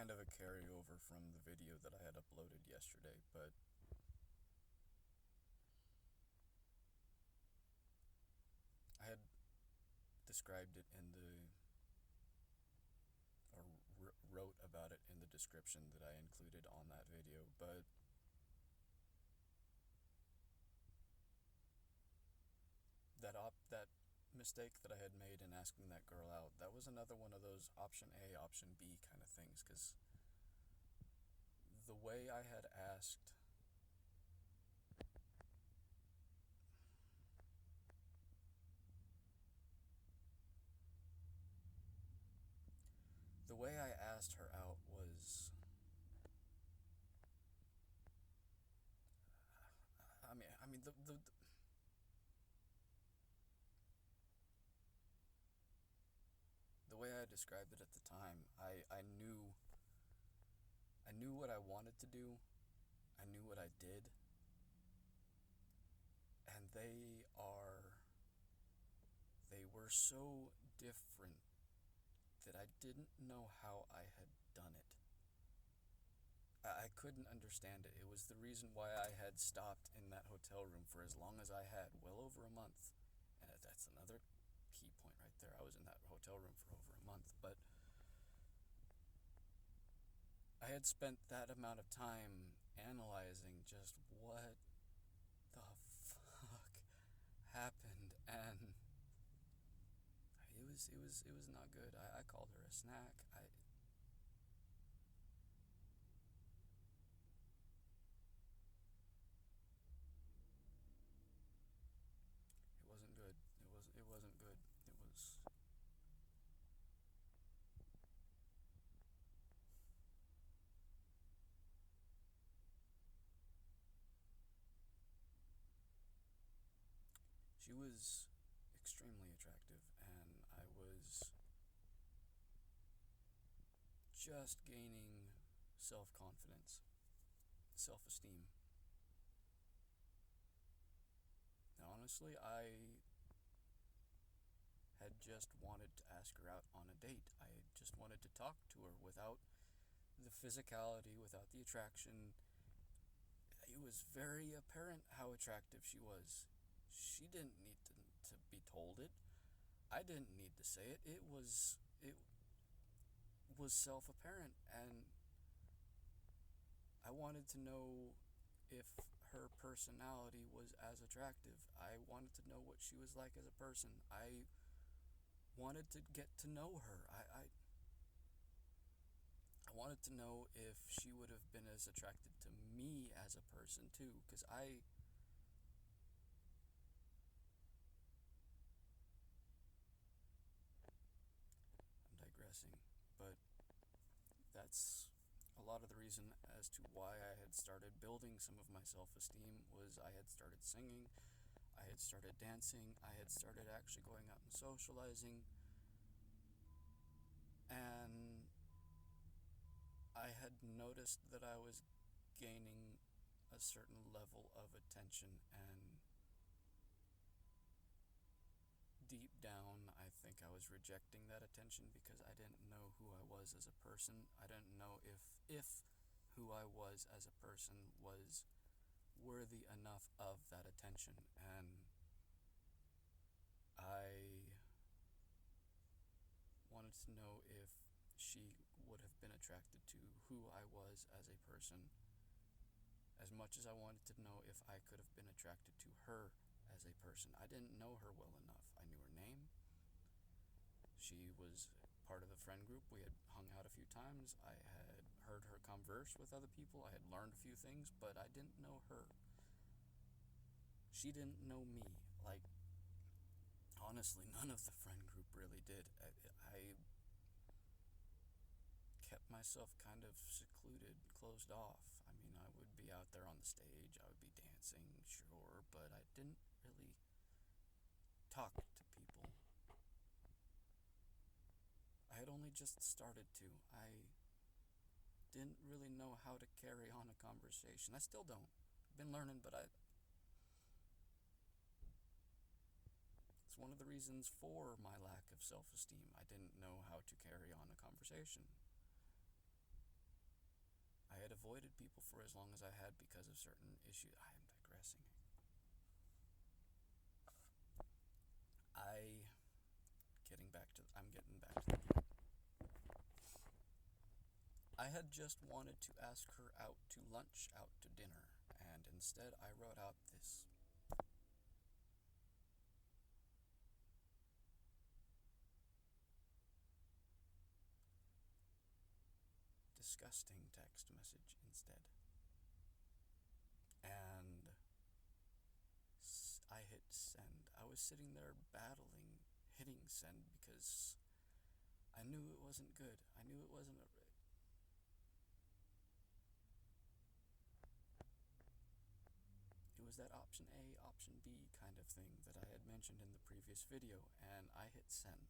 kind of a carryover from the video that I had uploaded yesterday, but I had described it in or wrote about it in the description that I included on that video, but that mistake that I had made in asking that girl out, that was another one of those option A, option B kind of things, because the way I had asked the way I asked her out was, the way I described it at the time, I knew what I wanted to do, I knew what I did, and they were so different that I didn't know how I had done it. I couldn't understand it. It was the reason why I had stopped in that hotel room for as long as I had, well over a month. And that's another key point right there. I was in that hotel room for over a month, but I had spent that amount of time analyzing just what the fuck happened, and it was not good. I called her a snack. It wasn't good. It wasn't good. It was She was extremely attractive, and I was just gaining self-confidence, self-esteem. Now, honestly, I had just wanted to ask her out on a date. I just wanted to talk to her without the physicality, without the attraction. It was very apparent how attractive she was. She didn't need to be told it. I didn't need to say it. It was self-apparent, and I wanted to know if her personality was as attractive. I wanted to know what she was like as a person. I wanted to get to know her. I wanted to know if she would have been as attracted to me as a person too, because I'm digressing, but that's a lot of the reason as to why I had started building some of my self-esteem. Was I had started singing, I had started dancing, I had started actually going out and socializing, and I had noticed that I was gaining a certain level of attention, and deep down, I think I was rejecting that attention because I didn't know who I was as a person. I didn't know if who I was as a person was worthy enough of that attention, and I wanted to know if she would have been attracted to who I was as a person as much as I wanted to know if I could have been attracted to her as a person. I didn't know her well enough. I knew her name. She was part of the friend group. We had hung out a few times. I had heard her converse with other people. I had learned a few things, but I didn't know her. She didn't know me. Like, honestly, none of the friend group really did. I kept myself kind of secluded, closed off. I mean, I would be out there on the stage, I would be dancing, sure, but I didn't really talk to people. I had only just started to. I didn't really know how to carry on a conversation. I still don't. I've been learning, but it's one of the reasons for my lack of self-esteem. I didn't know how to carry on a conversation. I had avoided people for as long as I had because of certain issues. I am digressing. I'm getting back to the game. I had just wanted to ask her out to lunch, out to dinner, and instead I wrote out this disgusting text message instead. And I hit send. I was sitting there battling hitting send because I knew it wasn't good. I knew it wasn't it was that option A, option B kind of thing that I had mentioned in the previous video, and I hit send.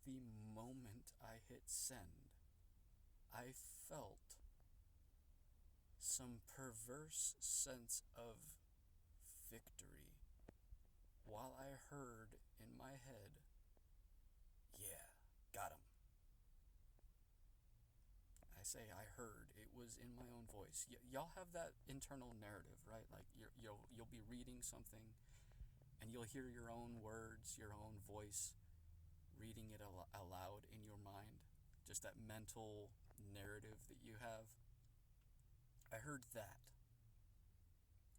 The moment I hit send, I felt some perverse sense of victory while I heard in my head, yeah, got him. I say I heard, it was in my own voice. Y'all have that internal narrative, right? Like you'll be reading something and you'll hear your own words, your own voice reading it aloud in your mind. Just that mental narrative that you have. I heard that.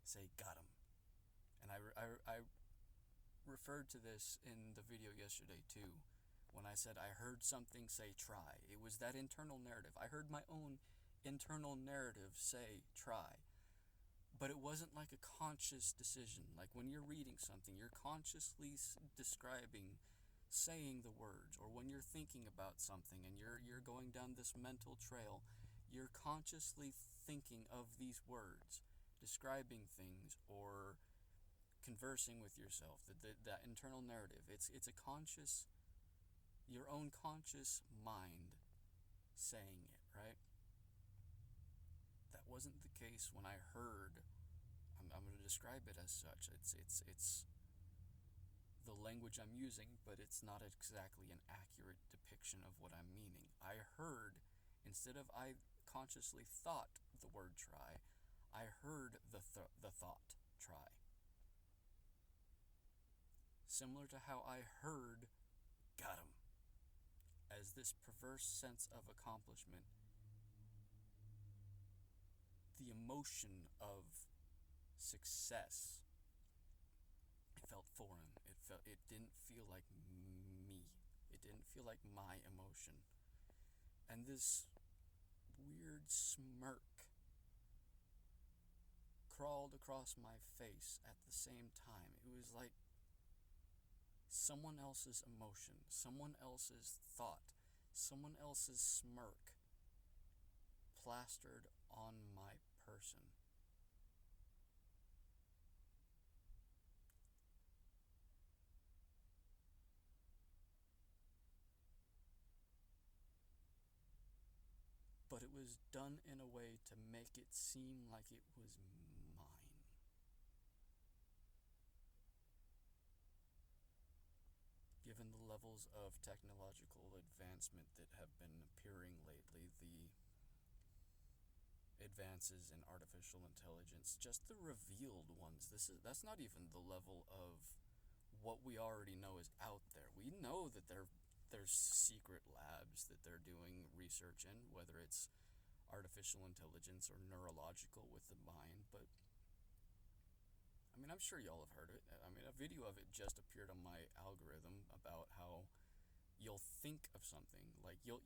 Say, got him. And I referred to this in the video yesterday too, when I said I heard something say try. It was that internal narrative. I heard my own internal narrative say try. But it wasn't like a conscious decision. Like when you're reading something, you're consciously describing, saying the words, or when you're thinking about something and you're going down this mental trail, you're consciously thinking of these words, describing things, or conversing with yourself, that internal narrative. It's a conscious, your own conscious mind saying it, right? That wasn't the case when I heard. I'm going to describe it as such. It's the language I'm using, but it's not exactly an accurate depiction of what I'm meaning. I heard, instead of I consciously thought the word try, I heard the thought try. Similar to how I heard got him, as this perverse sense of accomplishment. The emotion of success, it felt foreign. It didn't feel like me. It didn't feel like my emotion. And this weird smirk crawled across my face at the same time. It was like someone else's emotion, someone else's thought, someone else's smirk plastered on my person. But it was done in a way to make it seem like it was mine. Given the levels of technological advancement that have been appearing lately, the advances in artificial intelligence, just the revealed ones, that's not even the level of what we already know is out there. We know that there's secret labs that they're doing research in, whether it's artificial intelligence or neurological with the mind, but I mean, I'm sure y'all have heard it. I mean, a video of it just appeared on my algorithm about how you'll think of something, like you'll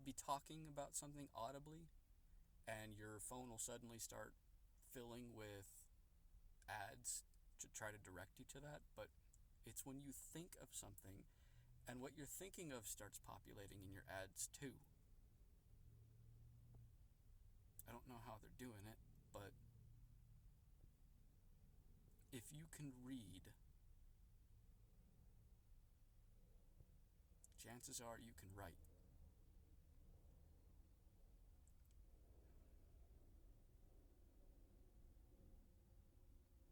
be talking about something audibly, and your phone will suddenly start filling with ads to try to direct you to that. But it's when you think of something and what you're thinking of starts populating in your ads too. I don't know how they're doing it, but if you can read, chances are you can write.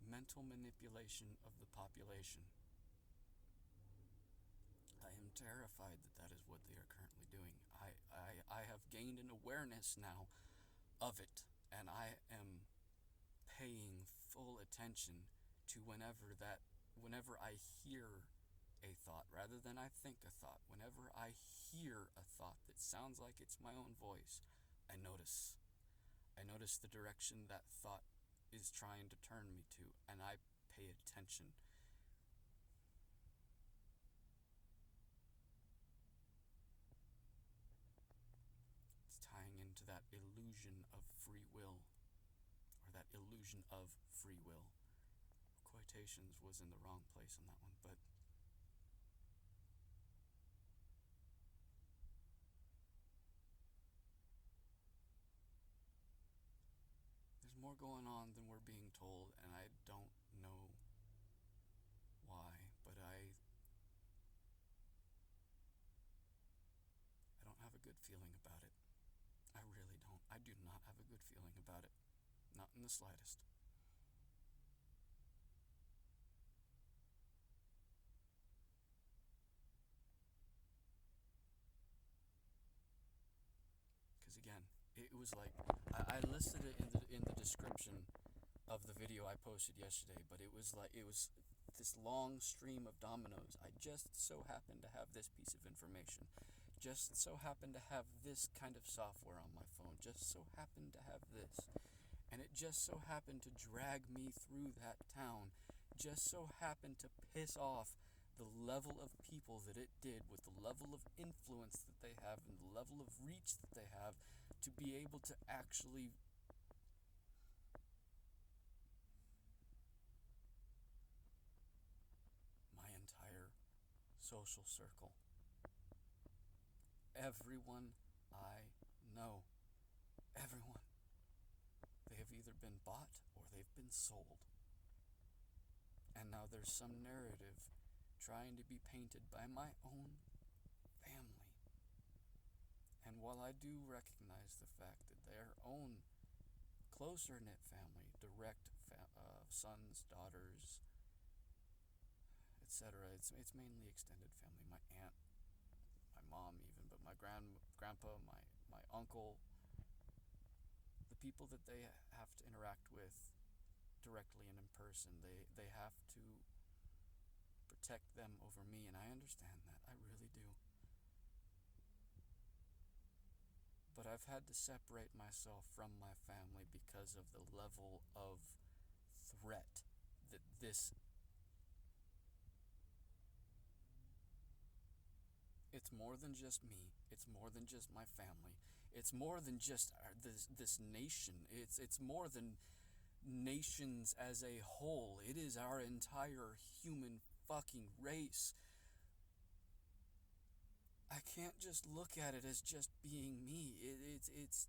Mental manipulation of the population. I am terrified that is what they are currently doing. I have gained an awareness now of it, and I am paying full attention to whenever I hear a thought, rather than I think a thought. Whenever I hear a thought that sounds like it's my own voice, I notice. I notice the direction that thought is trying to turn me to, and I pay attention. It's tying into that illusion of free will, or that illusion of free will. Quotations was in the wrong place on that one, but there's more going on than we're being told, and I don't know why, but I don't have a good feeling about it. I really don't. I do not have a good feeling about it. Not in the slightest. Because again, it was like, I listed it in the description of the video I posted yesterday, but it was this long stream of dominoes. I just so happened to have this piece of information, just so happened to have this kind of software on my phone, just so happened to have this, and it just so happened to drag me through that town, just so happened to piss off the level of people that it did, with the level of influence that they have and the level of reach that they have, to be able to actually my entire social circle, everyone I know, everyone, they have either been bought or they've been sold. And now there's some narrative trying to be painted by my own family. And while I do recognize the fact that their own closer-knit family, direct sons, daughters, etc., it's mainly extended family. My aunt, my mom even, but my grandpa, my uncle, the people that they have to interact with directly and in person, they have to protect them over me, and I understand that. I really do. But I've had to separate myself from my family because of the level of threat that this... It's more than just me. It's more than just my family. It's more than just this nation. It's more than nations as a whole. It is our entire human fucking race. I can't just look at it as just being me. It's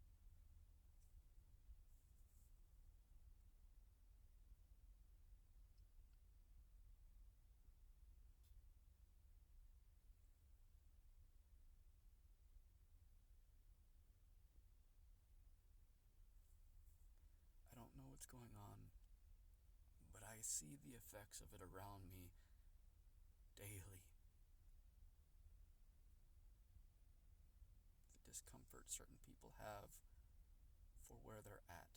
I don't know what's going on, but I see the effects of it around me daily. The discomfort certain people have for where they're at.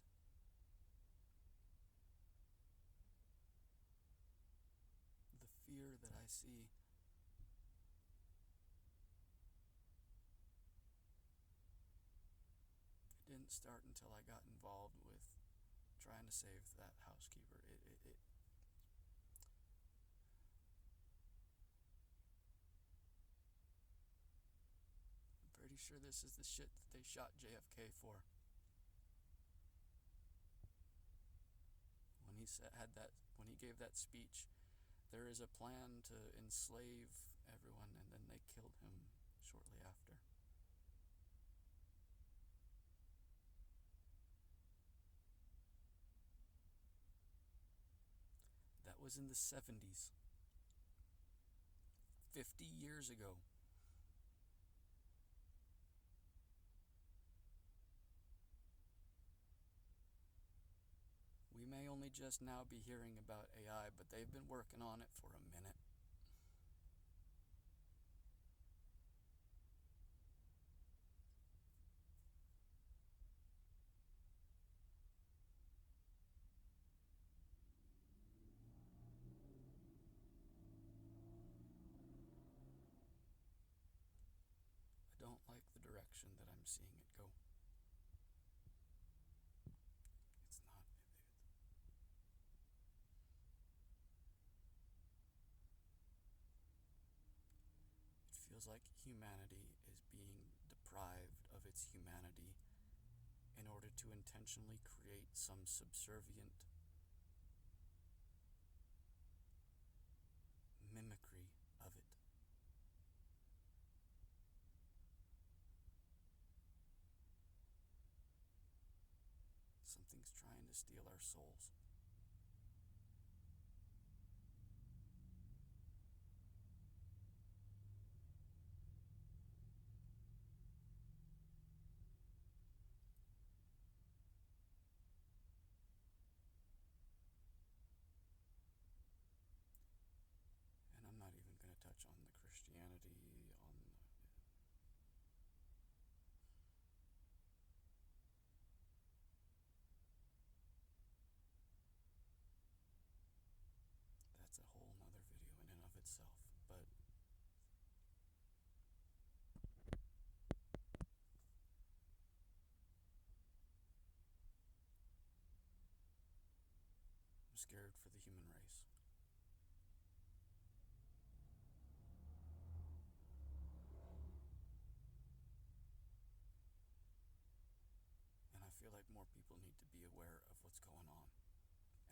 The fear that I see. It didn't start until I got involved with trying to save that housekeeper. I'm pretty sure this is the shit that they shot JFK for. When he gave that speech, there is a plan to enslave everyone, and then they killed him shortly after. That was in the 70s. 50 years ago. We may only just now be hearing about AI, but they've been working on it for a minute. feels like humanity is being deprived of its humanity in order to intentionally create some subservient mimicry of it. Something's trying to steal our souls. And I'm not even going to touch on the Christianity, on that's a whole nother video in and of itself. But I'm scared for the human race. And I feel like more people need to be aware of what's going on.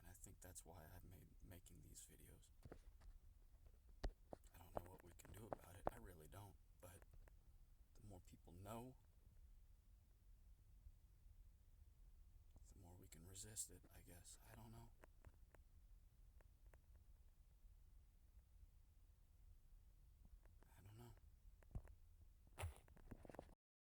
And I think that's why I'm making these videos. I don't know what we can do about it. I really don't. But the more people know, the more we can resist it, I guess. I don't know.